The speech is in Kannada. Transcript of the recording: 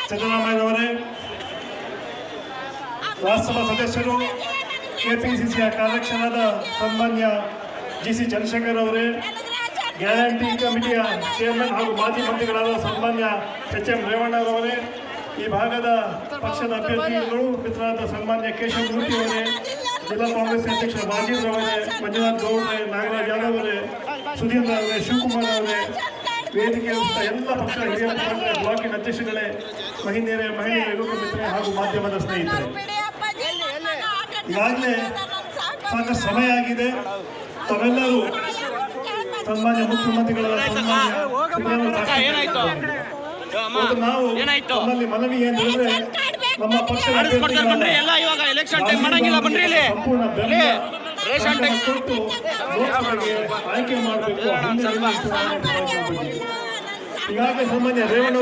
ಸಿದ್ದರಾಮಯ್ಯನವರೇ, ರಾಜ್ಯಸಭಾ ಸದಸ್ಯರು, ಕೆಪಿಸಿಸಿಯ ಕಾರ್ಯಾಧ್ಯಕ್ಷರಾದ ಸನ್ಮಾನ್ಯ ಜಿಸಿ ಚಂದ್ರಶೇಖರ್ ಅವರೇ, ಗ್ಯಾರಂಟಿ ಕಮಿಟಿಯ ಚೇರ್ಮನ್ ಹಾಗೂ ಮಾಜಿ ಮಂತ್ರಿಗಳಾದ ಸನ್ಮಾನ್ಯ ಎಂ ರೇವಣ್ಣರವರೇ, ಈ ಭಾಗದ ಪಕ್ಷದ ಅಭ್ಯರ್ಥಿಗಳು ಮಿತ್ರರಾದ ಸನ್ಮಾನ್ಯ ಕೇಶವ ಮೂರ್ತಿ ಅವರೇ, ಜಿಲ್ಲಾ ಕಾಂಗ್ರೆಸ್ ಅಧ್ಯಕ್ಷ ರಾಜೀವ್ ಅವರೇ, ಮಂಜುನಾಥ್ ಗೌಡ್ರೆ, ನಾಗರಾಜ್ ಯಾದವ್ ಅವರೇ, ಸುಧೀಂದ್ರ ಅವರೇ, ಶಿವಕುಮಾರ್ ಅವರೇ, ವೇದಿಕೆ ಎಲ್ಲ ಪಕ್ಷದ ಹಿರಿಯ ಮುಖಂಡರೇ, ಬ್ಲಾಕಿನ ಅಧ್ಯಕ್ಷಗಳೇ, ಮಹಿಳೆಯರೇ, ಯುವಕ ಮಿತ್ರರೇ ಹಾಗೂ ಮಾಧ್ಯಮದ ಸ್ನೇಹಿತರೆ, ಈಗಾಗಲೇ ಸಾಕಷ್ಟು ಸಮಯ ಆಗಿದೆ. ತಾವೆಲ್ಲರೂ ಸನ್ಮಾನ್ಯ ಮುಖ್ಯಮಂತ್ರಿಗಳ ನಾವು ನಮ್ಮಲ್ಲಿ ಮನವಿ ಏನಿದ್ರೆ ನಮ್ಮ ಪಕ್ಷದ ಸಂಪೂರ್ಣ ಕೊಟ್ಟು ಆಯ್ಕೆ ಮಾಡಬೇಕು. ಈಗಾಗಲೇ ಸನ್ಮಾನ್ಯ ರೇವಣ್ಣ